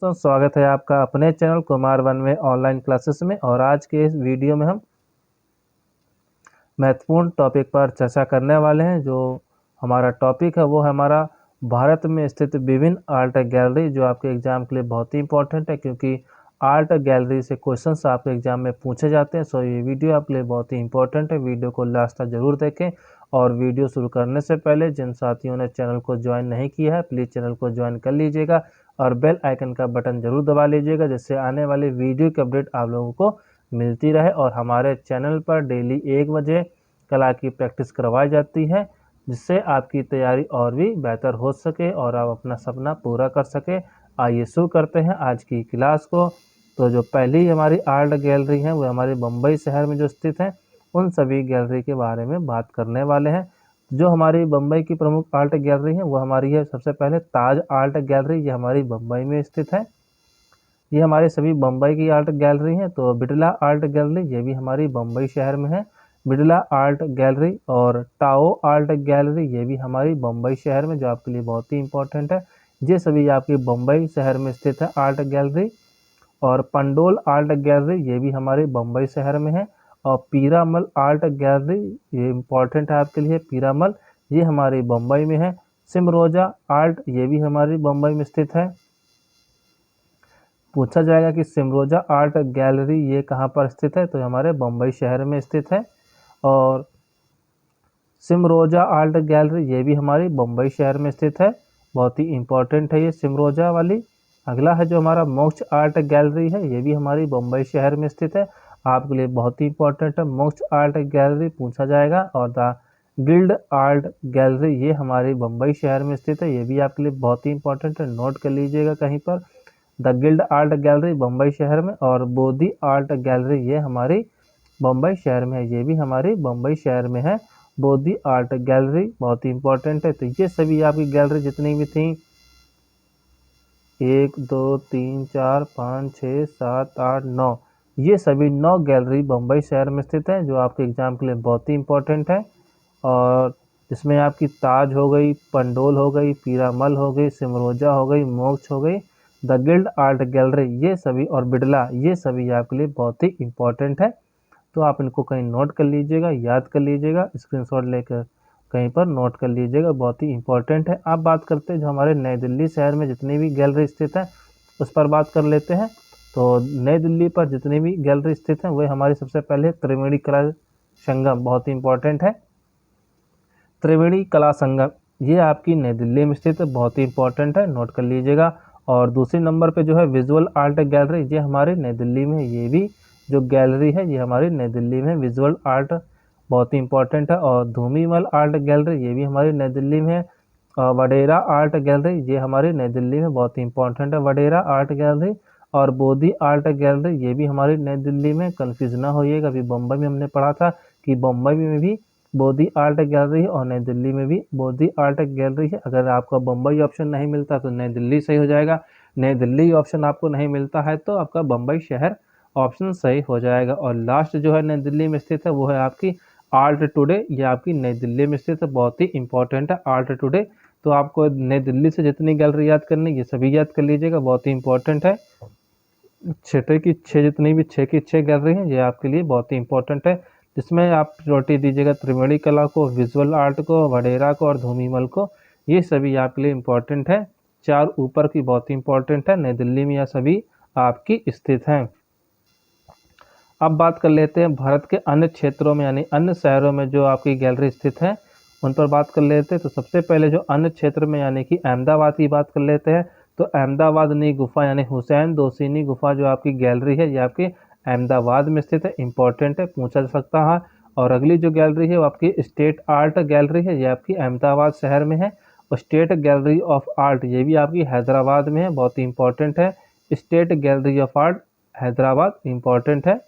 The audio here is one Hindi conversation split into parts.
दोस्तों, स्वागत है आपका अपने चैनल कुमार वन में ऑनलाइन क्लासेस में। और आज के इस वीडियो में हम महत्वपूर्ण टॉपिक पर चर्चा करने वाले हैं। जो हमारा टॉपिक है वो है हमारा भारत में स्थित विभिन्न आर्ट गैलरी, जो आपके एग्जाम के लिए बहुत ही इंपॉर्टेंट है, क्योंकि आर्ट गैलरी से क्वेश्चंस आपके एग्जाम में पूछे जाते हैं। सो ये वीडियो आपके लिए बहुत ही इंपॉर्टेंट है। वीडियो को लास्ट तक जरूर देखें। और वीडियो शुरू करने से पहले जिन साथियों ने चैनल को ज्वाइन नहीं किया है, प्लीज़ चैनल को ज्वाइन कर लीजिएगा और बेल आइकन का बटन जरूर दबा लीजिएगा, जिससे आने वाली वीडियो की अपडेट आप लोगों को मिलती रहे। और हमारे चैनल पर डेली 1 बजे कला की प्रैक्टिस करवाई जाती है, जिससे आपकी तैयारी और भी बेहतर हो सके और आप अपना सपना पूरा कर सके। आइए शुरू करते हैं आज की क्लास को। तो जो पहली हमारी आर्ट गैलरी है वो हमारे मुंबई शहर में जो स्थित है, उन सभी गैलरी के बारे में बात करने वाले हैं। जो हमारी मुंबई की प्रमुख आर्ट गैलरी है वो हमारी है सबसे पहले ताज आर्ट गैलरी। ये हमारी मुंबई में स्थित है। ये हमारे सभी मुंबई की आर्ट गैलरी हैं। तो बिरला आर्ट गैलरी ये भी हमारी मुंबई शहर में है, बिरला आर्ट गैलरी। और टाओ आर्ट गैलरी ये भी हमारी मुंबई शहर में, जो आपके लिए बहुत ही इंपॉर्टेंट है। ये सभी आपकी मुंबई शहर में स्थित है आर्ट गैलरी। और पंडोल आर्ट गैलरी ये भी हमारे मुंबई शहर में है। और पीरामल आर्ट गैलरी ये इम्पोर्टेंट है आपके लिए, पीरामल ये हमारी मुंबई में है। सिमरोजा आर्ट ये भी हमारी मुंबई में स्थित है। पूछा जाएगा कि सिमरोजा आर्ट गैलरी ये कहाँ पर स्थित है, तो हमारे मुंबई शहर में स्थित है। और सिमरोजा आर्ट गैलरी ये भी हमारी मुंबई शहर में स्थित है, बहुत ही इम्पोर्टेंट है ये सिमरोजा वाली। अगला है जो हमारा मोक्ष आर्ट गैलरी है, ये भी हमारी मुंबई शहर में स्थित है, आपके लिए बहुत ही इंपॉर्टेंट है मोक्ष आर्ट गैलरी, पूछा जाएगा। और द गिल्ड आर्ट गैलरी ये हमारी मुंबई शहर में स्थित है, ये भी आपके लिए बहुत ही इंपॉर्टेंट है, नोट कर लीजिएगा कहीं पर। The guild art gallery Mumbai शहर में। और बोधी आर्ट गैलरी ये हमारी मुंबई शहर में है, ये भी हमारी मुंबई शहर में है, बोधी आर्ट गैलरी, बहुत ही इंपॉर्टेंट है। तो ये सभी आपकी गैलरी जितनी भी थी 1 2 3 4 5 6 7 8 9, ये सभी 9 गैलरी मुंबई शहर में स्थित है, जो आपके एग्जाम के लिए बहुत ही इंपॉर्टेंट है। और इसमें आपकी ताज हो गई, पंडोल हो गई, पीरामल हो गई, सिमरोजा हो गई, मोक्ष हो गई, द गिल्ड आर्ट गैलरी ये सभी, और बिड़ला ये सभी आपके लिए बहुत ही इंपॉर्टेंट है। तो आप इनको कहीं नोट कर लीजिएगा, याद कर लीजिएगा, स्क्रीनशॉट लेकर कहीं पर नोट कर लीजिएगा, बहुत ही इंपॉर्टेंट है। अब बात करते हैं जो हमारे नई दिल्ली शहर में जितनी भी गैलरी स्थित है उस पर बात कर लेते हैं। तो नई दिल्ली पर जितनी भी गैलरी स्थित हैं वह हमारी सबसे पहले त्रिवेणी कला संगम, बहुत ही इंपॉर्टेंट है, त्रिवेणी कला संगम ये आपकी नई दिल्ली में स्थित है, बहुत ही इंपॉर्टेंट है, नोट कर लीजिएगा। और दूसरे नंबर पे जो है विजुअल आर्ट गैलरी, ये हमारे नई दिल्ली में है, ये भी जो गैलरी है ये हमारी नई दिल्ली में विजुअल आर्ट, बहुत ही इंपॉर्टेंट है। और धूमीमल आर्ट गैलरी ये भी हमारी नई दिल्ली में है। और वडेरा आर्ट गैलरी ये हमारी नई दिल्ली में, बहुत ही इंपॉर्टेंट है वडेरा आर्ट गैलरी। और बोधी आर्ट गैलरी ये भी हमारी नई दिल्ली में, कन्फ्यूज ना होइएगा, अभी बम्बई में हमने पढ़ा था कि बम्बई में भी बोधी आर्ट गैलरी है और नई दिल्ली में भी बोधी आर्ट गैलरी है। अगर आपका बम्बई ऑप्शन नहीं मिलता तो नई दिल्ली सही हो जाएगा, नई दिल्ली ऑप्शन आपको नहीं मिलता है तो आपका बम्बई शहर ऑप्शन सही हो जाएगा। और लास्ट जो है नई दिल्ली में स्थित है वो है आपकी आर्ट टुडे, ये आपकी नई दिल्ली में स्थित है, बहुत ही इंपॉर्टेंट है आर्ट टुडे। तो आपको नई दिल्ली से जितनी गैलरी याद करनी ये सभी याद कर लीजिएगा, बहुत ही इंपॉर्टेंट है। 6 की 6 जितनी भी 6 की 6 गैलरी हैं ये आपके लिए बहुत ही इंपॉर्टेंट है, जिसमें आप प्रायोरिटी दीजिएगा त्रिवेणी कला को, विजुअल आर्ट को, वडेरा को और धूमीमल को, ये सभी आपके लिए इंपॉर्टेंट है। 4 ऊपर की बहुत ही इंपॉर्टेंट है, नई दिल्ली में यह सभी आपकी स्थित हैं। अब बात कर लेते हैं भारत के अन्य क्षेत्रों में यानी अन्य शहरों में जो आपकी गैलरी स्थित है उन पर बात कर लेते हैं। तो सबसे पहले जो अन्य क्षेत्र में यानी कि अहमदाबाद की बात कर लेते हैं। तो अहमदाबादनी गुफा यानी हुसैन दोशीनी गुफा जो आपकी गैलरी है ये आपकी अहमदाबाद में स्थित है, इंपॉर्टेंट है, पूछा जा सकता है। और अगली जो गैलरी है वो आपकी स्टेट आर्ट गैलरी है, ये आपकी अहमदाबाद शहर में है। और स्टेट गैलरी ऑफ आर्ट ये भी आपकी हैदराबाद में है, बहुत ही इंपॉर्टेंट है, state gallery of art Hyderabad, important है।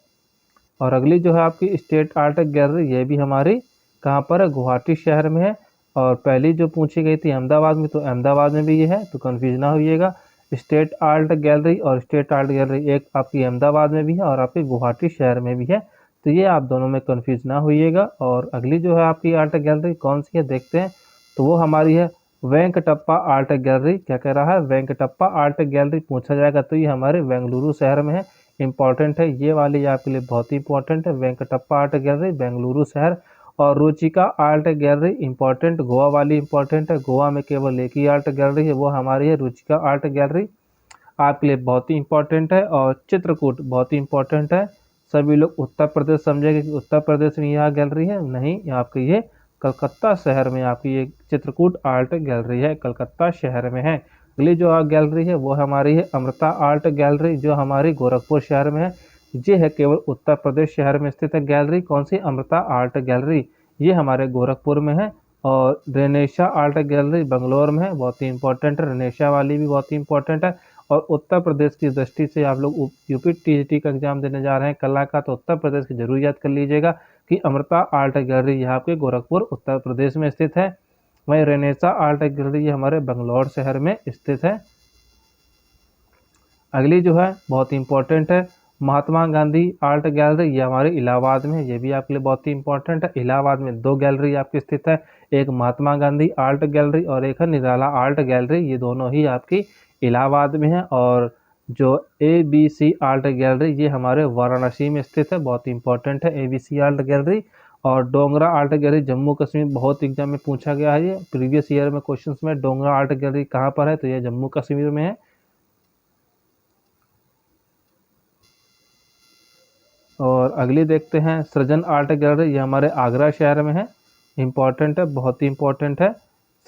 और अगली जो है आपकी स्टेट आर्ट गैलरी ये भी हमारी कहाँ पर है, गुवाहाटी शहर में है। और पहली जो पूछी गई थी अहमदाबाद में, तो अहमदाबाद में भी ये है, तो कन्फ्यूज ना होइएगा। स्टेट आर्ट गैलरी और स्टेट आर्ट गैलरी एक आपकी अहमदाबाद में भी है और आपकी गुवाहाटी शहर में भी है, तो ये आप दोनों में कन्फ्यूज ना होइएगा। और अगली जो है आपकी आर्ट गैलरी कौन सी है देखते हैं, तो वो हमारी है वेंकटप्पा आर्ट गैलरी, क्या कह रहा है, वेंकटप्पा आर्ट गैलरी पूछा जाएगा तो ये हमारे बेंगलुरु शहर में है। इंपॉर्टेंट है, ये वाली आपके लिए बहुत ही इंपॉर्टेंट है, वेंकटप्पा आर्ट गैलरी बेंगलुरु शहर। और Ruchika art gallery important, Goa वाली इंपॉर्टेंट है, गोवा में केवल एक ही आर्ट गैलरी है, वो हमारी है रुचिका आर्ट गैलरी, आपके लिए बहुत ही इंपॉर्टेंट है। और चित्रकूट बहुत ही इंपॉर्टेंट है, सभी लोग उत्तर प्रदेश समझेंगे कि उत्तर प्रदेश में यह गैलरी है, नहीं, आपकी ये कलकत्ता शहर में आपकी ये चित्रकूट आर्ट गैलरी है, कलकत्ता शहर में है। अगली जो गैलरी है वो हमारी है अमृता आर्ट गैलरी, जो हमारी गोरखपुर शहर में है। ये है केवल उत्तर प्रदेश शहर में स्थित है गैलरी, कौन सी, अमृता आर्ट गैलरी, ये हमारे गोरखपुर में है। और रेनेशा आर्ट गैलरी बंगलोर में है, बहुत ही इंपॉर्टेंट है, रेनेशा वाली भी बहुत ही इंपॉर्टेंट है। और उत्तर प्रदेश की दृष्टि से आप लोग यूपी टीजीटी का एग्जाम देने जा रहे हैं कला का, तो उत्तर प्रदेश की जरूर याद कर लीजिएगा कि अमृता आर्ट गैलरी यहाँ पे गोरखपुर उत्तर प्रदेश में स्थित है। वहीं रेनेसा आर्ट गैलरी हमारे बंगलौर शहर में स्थित है। अगली जो है बहुत ही इंपॉर्टेंट है महात्मा गांधी आर्ट गैलरी, ये हमारे इलाहाबाद में है, ये भी आपके लिए बहुत ही इंपॉर्टेंट है। इलाहाबाद में दो गैलरी आपकी स्थित है, एक महात्मा गांधी आर्ट गैलरी और एक है निराला आर्ट गैलरी, ये दोनों ही आपकी इलाहाबाद में है। और जो ABC आर्ट गैलरी ये हमारे वाराणसी में स्थित है, बहुत ही इंपॉर्टेंट है ABC आर्ट गैलरी। और डोंगरा आर्ट गैलरी जम्मू कश्मीर, बहुत एग्जाम में पूछा गया है, ये प्रीवियस ईयर में क्वेश्चंस में डोंगरा आर्ट गैलरी कहाँ पर है, तो ये जम्मू कश्मीर में है। और अगली देखते हैं सृजन आर्ट गैलरी, ये हमारे आगरा शहर में है, इंपॉर्टेंट है, बहुत ही इंपॉर्टेंट है।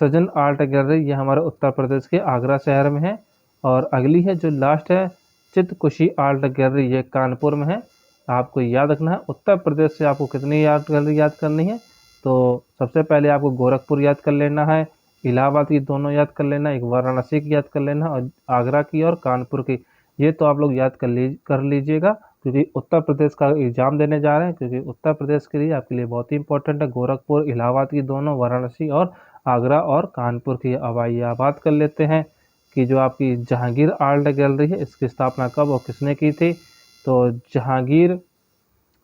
सृजन आर्ट गैलरी ये हमारे उत्तर प्रदेश के आगरा शहर में है। और अगली है जो लास्ट है चित्रकुशी आर्ट गैलरी, ये कानपुर में है। आपको याद रखना है उत्तर प्रदेश से आपको कितनी आर्ट गैलरी याद करनी है, तो सबसे पहले आपको गोरखपुर याद कर लेना है, इलाहाबाद की दोनों याद कर लेना, एक वाराणसी की याद कर लेना और आगरा की और कानपुर की, ये तो आप लोग याद कर लीजिएगा, क्योंकि उत्तर प्रदेश का एग्जाम देने जा रहे हैं, क्योंकि उत्तर प्रदेश के लिए आपके लिए बहुत ही इंपॉर्टेंट है गोरखपुर, इलाहाबाद की दोनों, वाराणसी और आगरा और कानपुर की। अब आइए बात कर लेते हैं कि जो आपकी जहांगीर आर्ट गैलरी है इसकी स्थापना कब और किसने की थी। तो जहांगीर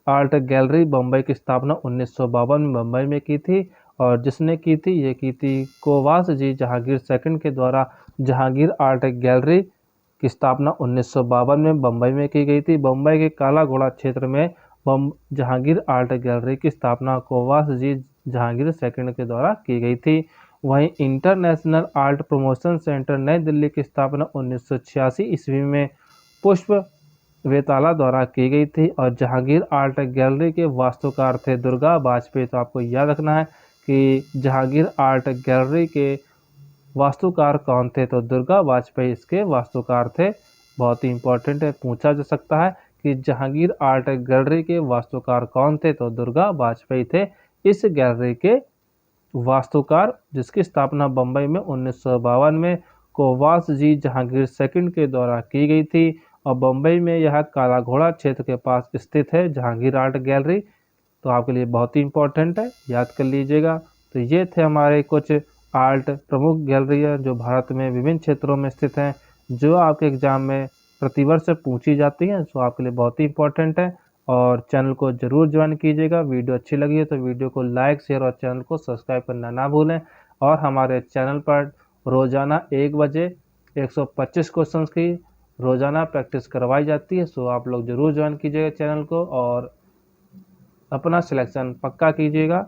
आर्ट गैलरी बम्बई की स्थापना 1952 में बम्बई में की थी, और जिसने की थी ये की थी कोवास जी जहांगीर सेकंड के द्वारा। जहांगीर आर्ट गैलरी की स्थापना 1952 में बम्बई में की गई थी। बम्बई के काला घोड़ा क्षेत्र में जहांगीर आर्ट गैलरी की स्थापना कोवास जी जहांगीर सेकंड के द्वारा की गई थी। वहीं इंटरनेशनल आर्ट प्रमोशन सेंटर नई दिल्ली की स्थापना 1986 ईस्वी में पुष्प वेताला द्वारा की गई थी। और जहांगीर आर्ट गैलरी के वास्तुकार थे दुर्गा वाजपेयी, तो आपको याद रखना है कि जहांगीर आर्ट गैलरी के वास्तुकार कौन थे, तो दुर्गा वाजपेयी इसके वास्तुकार थे। बहुत ही इंपॉर्टेंट है, पूछा जा सकता है कि जहांगीर आर्ट गैलरी के वास्तुकार कौन थे, तो दुर्गा वाजपेयी थे इस गैलरी के वास्तुकार, जिसकी स्थापना बम्बई में 1952 में कोवास जी जहांगीर सेकंड के द्वारा की गई थी। और बम्बई में यह काला घोड़ा क्षेत्र के पास स्थित है जहांगीर आर्ट गैलरी, तो आपके लिए बहुत ही इंपॉर्टेंट है, याद कर लीजिएगा। तो ये थे हमारे कुछ आर्ट प्रमुख गैलरियाँ जो भारत में विभिन्न क्षेत्रों में स्थित हैं, जो आपके एग्जाम में प्रतिवर्ष पूछी जाती हैं, जो आपके लिए बहुत ही इंपॉर्टेंट है। और चैनल को जरूर ज्वाइन कीजिएगा, वीडियो अच्छी लगी है तो वीडियो को लाइक शेयर और चैनल को सब्सक्राइब करना ना भूलें। और हमारे चैनल पर रोजाना 1 बजे 125 क्वेश्चंस की रोजाना प्रैक्टिस करवाई जाती है, सो आप लोग जरूर ज्वाइन कीजिएगा चैनल को और अपना सिलेक्शन पक्का कीजिएगा।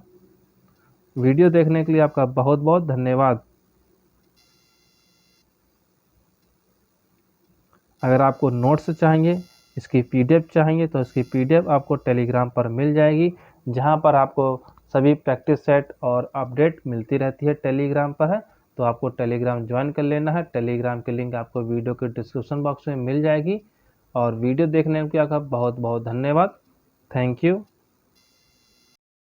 वीडियो देखने के लिए आपका बहुत बहुत धन्यवाद। अगर आपको नोट्स चाहिए, इसकी PDF चाहिए, तो इसकी PDF आपको टेलीग्राम पर मिल जाएगी, जहां पर आपको सभी प्रैक्टिस सेट और अपडेट मिलती रहती है, टेलीग्राम पर है, तो आपको टेलीग्राम ज्वाइन कर लेना है। टेलीग्राम की लिंक आपको वीडियो के डिस्क्रिप्शन बॉक्स में मिल जाएगी। और वीडियो देखने के लिए आपका बहुत बहुत धन्यवाद। Thank you.